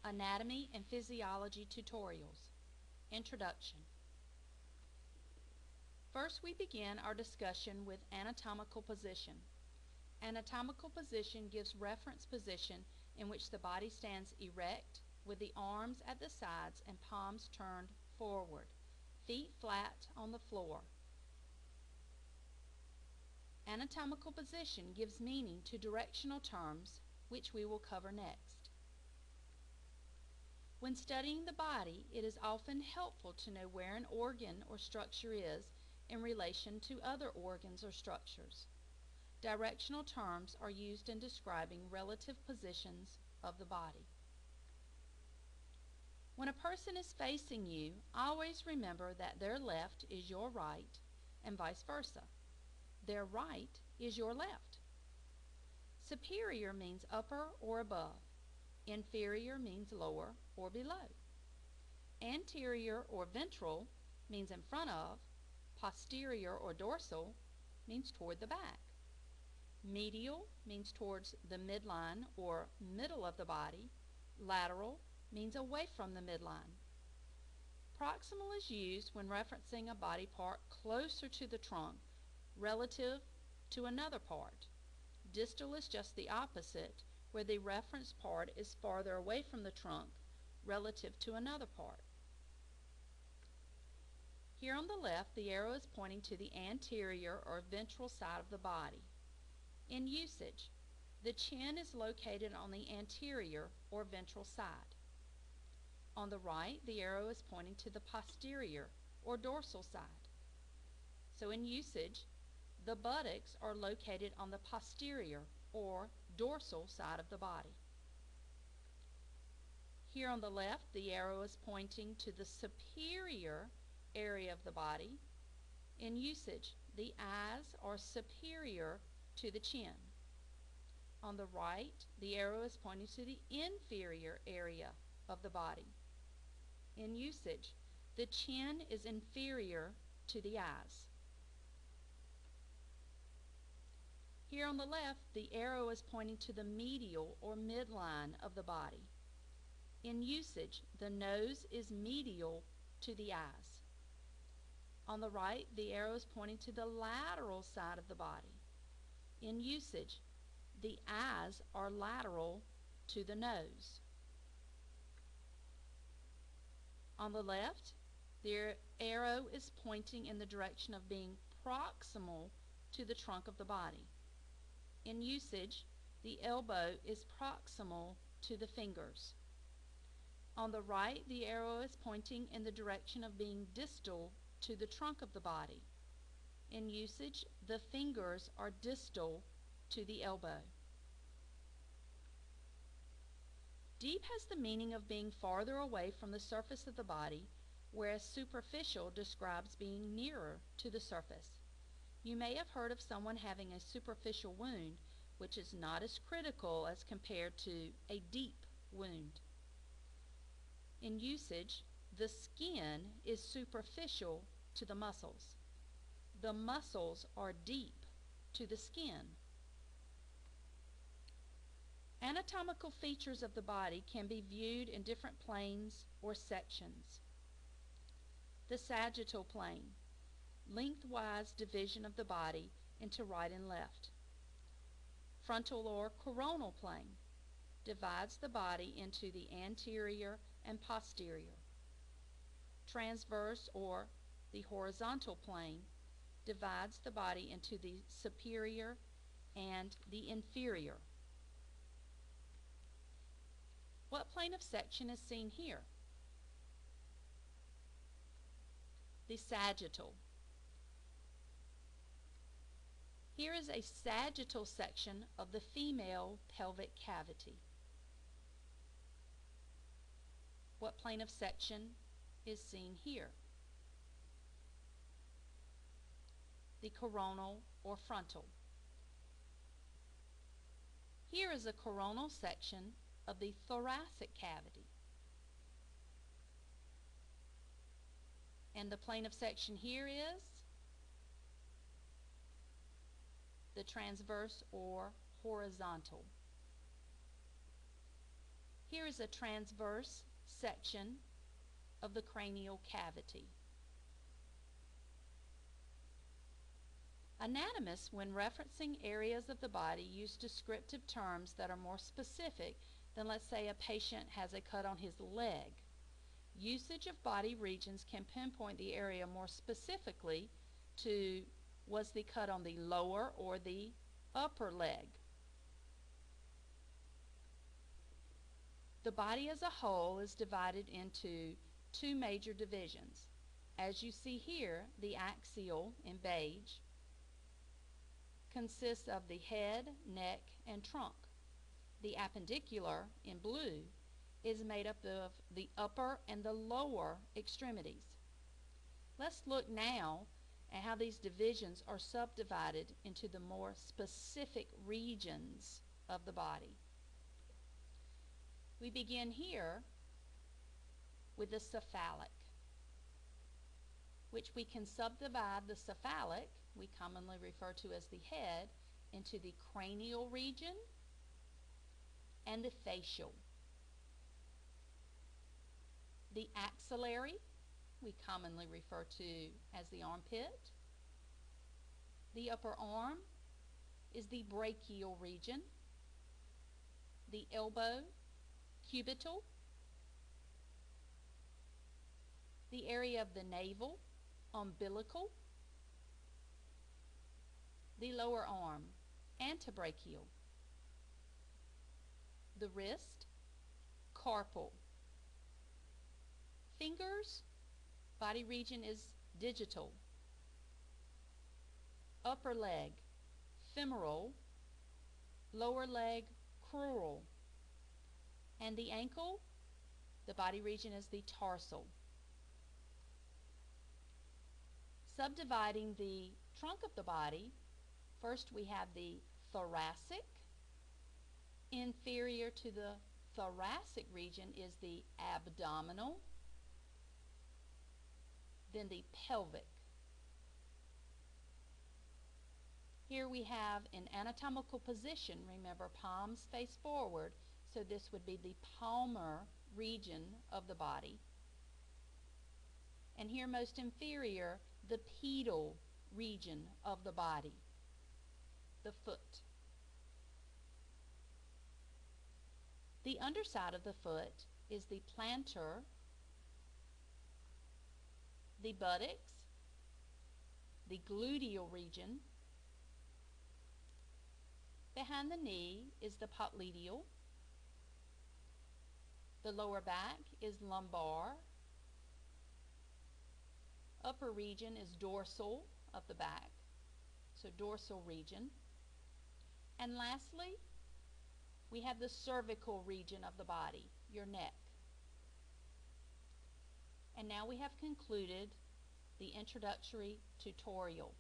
Anatomy and Physiology Tutorials. Introduction. First, we begin our discussion with anatomical position. Anatomical position gives reference position in which the body stands erect with the arms at the sides and palms turned forward, feet flat on the floor. Anatomical position gives meaning to directional terms, which we will cover next. When studying the body, it is often helpful to know where an organ or structure is in relation to other organs or structures. Directional terms are used in describing relative positions of the body. When a person is facing you, always remember that their left is your right and vice versa. Their right is your left. Superior means upper or above. Inferior means lower or below. Anterior or ventral means in front of. Posterior or dorsal means toward the back. Medial means towards the midline or middle of the body. Lateral means away from the midline. Proximal is used when referencing a body part closer to the trunk relative to another part. Distal is just the opposite, where the reference part is farther away from the trunk relative to another part. Here on the left, the arrow is pointing to the anterior or ventral side of the body. In usage, the chin is located on the anterior or ventral side. On the right, the arrow is pointing to the posterior or dorsal side. So in usage, the buttocks are located on the posterior or dorsal side of the body. Here on the left, the arrow is pointing to the superior area of the body. In usage, the eyes are superior to the chin. On the right, the arrow is pointing to the inferior area of the body. In usage, the chin is inferior to the eyes. Here on the left, the arrow is pointing to the medial or midline of the body. In usage, the nose is medial to the eyes. On the right, the arrow is pointing to the lateral side of the body. In usage, the eyes are lateral to the nose. On the left, the arrow is pointing in the direction of being proximal to the trunk of the body. In usage, the elbow is proximal to the fingers. On the right, the arrow is pointing in the direction of being distal to the trunk of the body. In usage, the fingers are distal to the elbow. Deep has the meaning of being farther away from the surface of the body, whereas superficial describes being nearer to the surface. You may have heard of someone having a superficial wound, which is not as critical as compared to a deep wound. In usage, the skin is superficial to the muscles. The muscles are deep to the skin. Anatomical features of the body can be viewed in different planes or sections. The sagittal plane, lengthwise division of the body into right and left. Frontal or coronal plane, divides the body into the anterior and posterior. Transverse or the horizontal plane, divides the body into the superior and the inferior. What plane of section is seen here? The sagittal. Here is a sagittal section of the female pelvic cavity. What plane of section is seen here? The coronal or frontal. Here is a coronal section of the thoracic cavity. And the plane of section here is the transverse or horizontal. Here is a transverse section of the cranial cavity. Anatomists, when referencing areas of the body, use descriptive terms that are more specific than, let's say, a patient has a cut on his leg. Usage of body regions can pinpoint the area more specifically to, was the cut on the lower or the upper leg? The body as a whole is divided into two major divisions. As you see here, the axial in beige consists of the head, neck, and trunk. The appendicular in blue is made up of the upper and the lower extremities. Let's look now at how these divisions are subdivided into the more specific regions of the body. We begin here with the cephalic, which we can subdivide the cephalic, we commonly refer to as the head, into the cranial region and the facial. The axillary, we commonly refer to as the armpit. The upper arm is the brachial region. The elbow, cubital. The area of the navel, umbilical. The lower arm, antebrachial. The wrist, carpal. Fingers, body region is digital. Upper leg, femoral. Lower leg, crural. And the ankle, the body region is the tarsal. Subdividing the trunk of the body, first we have the thoracic. Inferior to the thoracic region is the abdominal, then the pelvic. Here we have an anatomical position. Remember, palms face forward, so this would be the palmar region of the body. And here most inferior, the pedal region of the body, the foot. The underside of the foot is the plantar, the buttocks, the gluteal region. Behind the knee is the popliteal. The lower back is lumbar. Upper region is dorsal of the back, so dorsal region. And lastly, we have the cervical region of the body, your neck. And now we have concluded the introductory tutorial.